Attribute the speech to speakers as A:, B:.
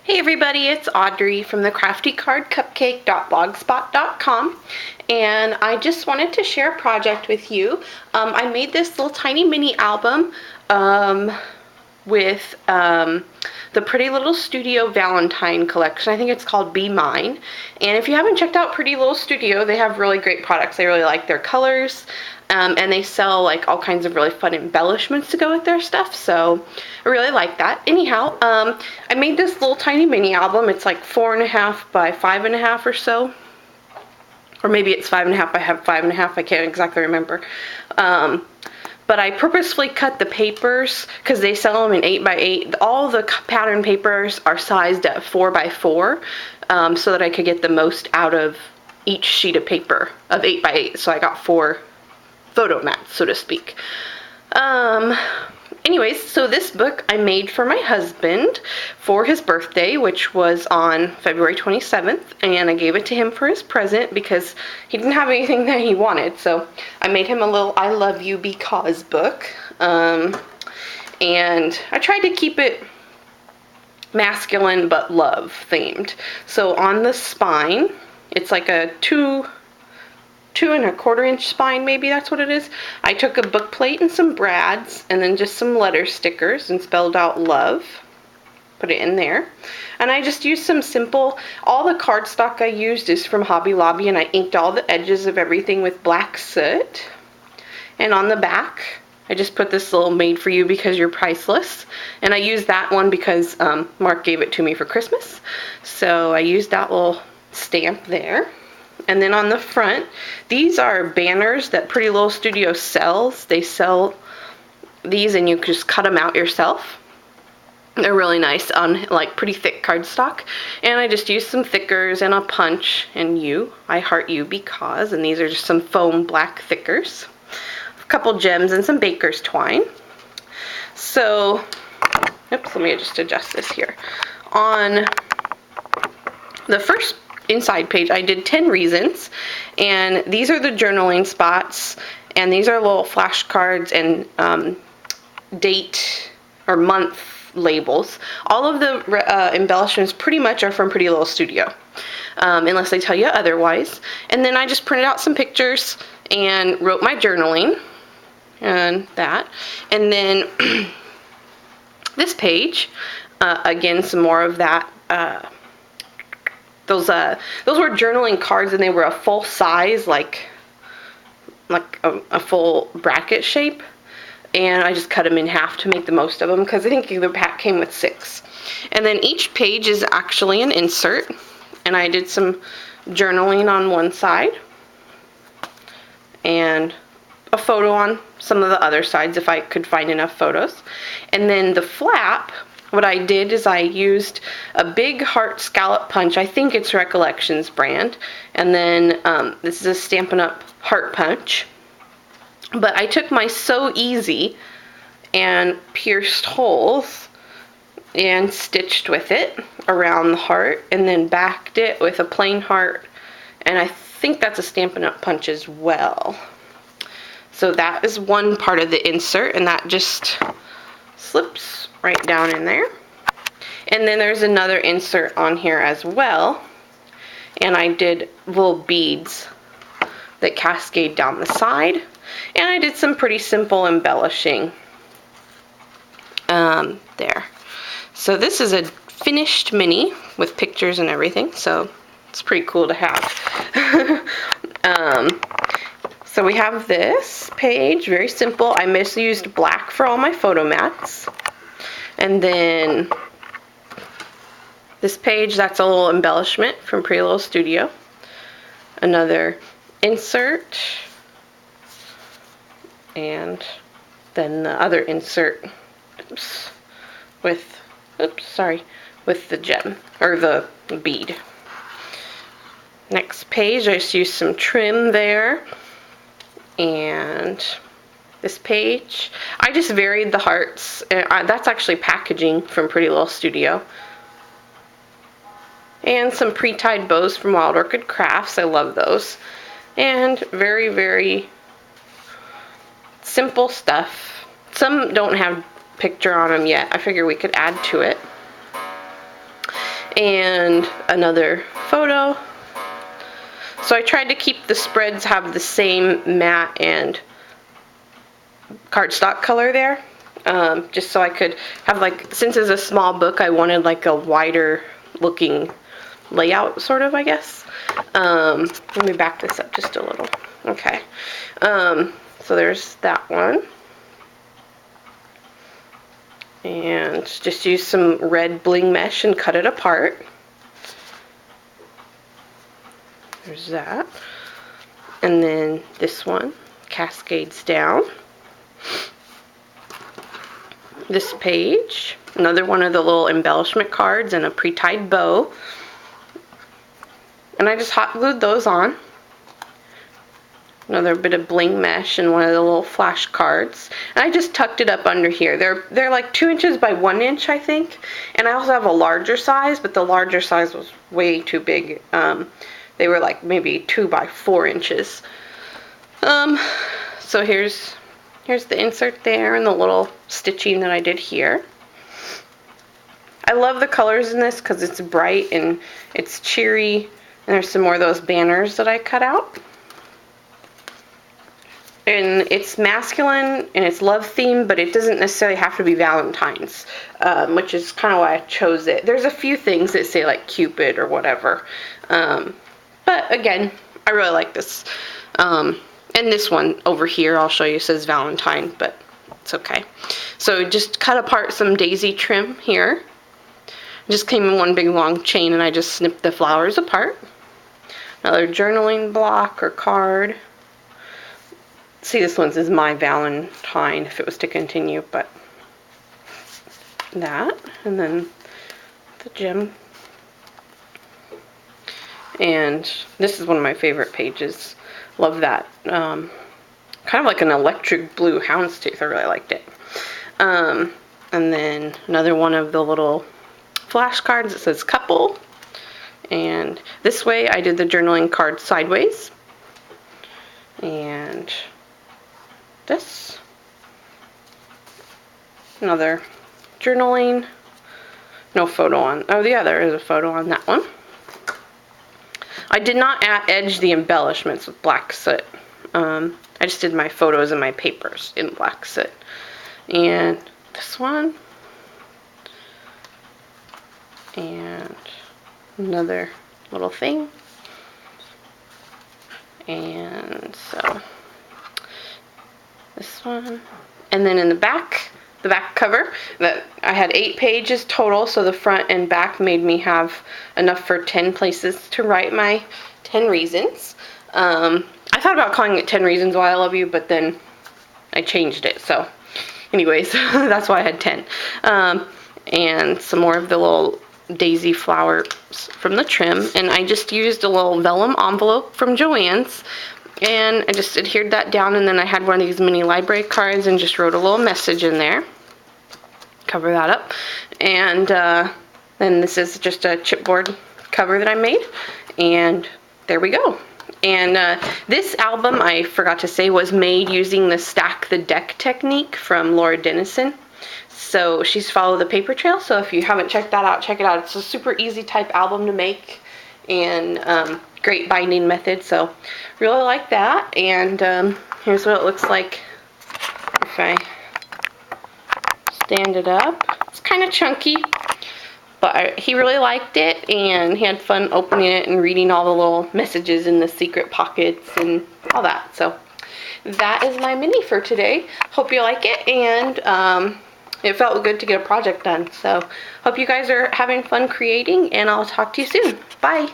A: Hey everybody, it's Audrey from the craftycardcupcake.blogspot.com, and I just wanted to share a project with you. I made this little tiny mini album with the Pretty Little Studio Valentine collection. I think it's called Be Mine. And if you haven't checked out Pretty Little Studio, they have really great products. I really like their colors, and they sell like all kinds of really fun embellishments to go with their stuff, so I really like that. Anyhow, I made this little tiny mini album. It's like 4.5 by 5.5 or so, or maybe it's 5.5 by 5.5. I can't exactly remember. But I purposefully cut the papers because they sell them in 8 by 8. All the pattern papers are sized at 4 by 4, so that I could get the most out of each sheet of paper of 8 by 8. So I got 4 photo mats, so to speak. Anyways, so this book I made for my husband for his birthday, which was on February 27th, and I gave it to him for his present because he didn't have anything that he wanted, so I made him a little I Love You Because book, and I tried to keep it masculine but love themed. So on the spine, it's like a 2.25-inch spine, maybe that's what it is. I took a book plate and some brads and then just some letter stickers and spelled out love. Put it in there. And I just used some simple, all the cardstock I used is from Hobby Lobby, and I inked all the edges of everything with black soot. And on the back, I just put this little Made For You Because You're Priceless. And I used that one because Mark gave it to me for Christmas. So I used that little stamp there. And then on the front, these are banners that Pretty Little Studio sells. They sell these and you can just cut them out yourself. They're really nice on like pretty thick cardstock. And I just used some thickers and a punch and I heart you because, and these are just some foam black thickers. A couple gems and some baker's twine. So, oops, let me just adjust this here. On the first inside page, I did 10 reasons, and these are the journaling spots, and these are little flashcards and date or month labels. All of the embellishments pretty much are from Pretty Little Studio, unless I tell you otherwise. And then I just printed out some pictures and wrote my journaling and that. And then this page, again, some more of that. Those were journaling cards, and they were a full size, like a full bracket shape. And I just cut them in half to make the most of them because I think the pack came with 6. And then each page is actually an insert, and I did some journaling on one side and a photo on some of the other sides if I could find enough photos. And then the flap, what I did is I used a big heart scallop punch. I think it's Recollections brand. And then this is a Stampin' Up! Heart punch. But I took my Sew Easy and pierced holes and stitched with it around the heart, and then backed it with a plain heart. And I think that's a Stampin' Up! Punch as well. So that is one part of the insert, and that just slips right down in there. And then there's another insert on here as well, and I did little beads that cascade down the side, and I did some pretty simple embellishing there. So this is a finished mini with pictures and everything, so it's pretty cool to have. So we have this page, very simple. I misused black for all my photo mats. And then this page, that's a little embellishment from Pretty Little Studio. Another insert. And then the other insert, with the gem, or the bead. Next page, I just used some trim there. And this page, I just varied the hearts. That's actually packaging from Pretty Little Studio. And some pre-tied bows from Wild Orchid Crafts. I love those. And very, very simple stuff. Some don't have picture on them yet. I figure we could add to it. and another photo. So I tried to keep the spreads have the same matte and cardstock color there, just so I could have, like, since it's a small book, I wanted like a wider looking layout, sort of, I guess. Let me back this up just a little. Okay, so there's that one. And just use some red bling mesh and cut it apart. There's that. And then this one cascades down. This page, another one of the little embellishment cards and a pre-tied bow. And I just hot glued those on. Another bit of bling mesh and one of the little flash cards. And I just tucked it up under here. They're like 2 inches by 1 inch, I think. And I also have a larger size, but the larger size was way too big. They were like maybe 2 by 4 inches. So here's the insert there and the little stitching that I did here. I love the colors in this because it's bright and it's cheery. And there's some more of those banners that I cut out. And it's masculine and it's love themed, but it doesn't necessarily have to be Valentine's, which is kind of why I chose it. There's a few things that say like Cupid or whatever, but again, I really like this. And this one over here, I'll show you, says Valentine, but it's okay. So just cut apart some daisy trim here. It just came in one big long chain, and I just snipped the flowers apart. Another journaling block or card. See, this one says My Valentine if it was to continue, but that, and then the gem. And this is one of my favorite pages. Love that. Kind of like an electric blue houndstooth. I really liked it. And then another one of the little flashcards that says couple. And this way I did the journaling card sideways. And this, another journaling, no photo on, oh yeah, there is a photo on that one. I did not edge the embellishments with black soot. I just did my photos and my papers in black soot. And this one, and another little thing. And so this one, and then in the back cover, that I had 8 pages total, so the front and back made me have enough for 10 places to write my 10 reasons. I thought about calling it 10 Reasons Why I Love You, but then I changed it, so anyways, that's why I had 10. And some more of the little daisy flowers from the trim, and I just used a little vellum envelope from Joann's. And I just adhered that down, and then I had one of these mini library cards and just wrote a little message in there. Cover that up. And then this is just a chipboard cover that I made. And there we go. And this album, I forgot to say, was made using the Stack the Deck technique from Laura Dennison. So she's followed the paper trail. So if you haven't checked that out, check it out. It's a super easy type album to make. And great binding method, so really like that. And here's what it looks like if I stand it up. It's kind of chunky, but he really liked it, and he had fun opening it and reading all the little messages in the secret pockets and all that. So that is my mini for today. Hope you like it, and it felt good to get a project done. So hope you guys are having fun creating, and I'll talk to you soon. Bye.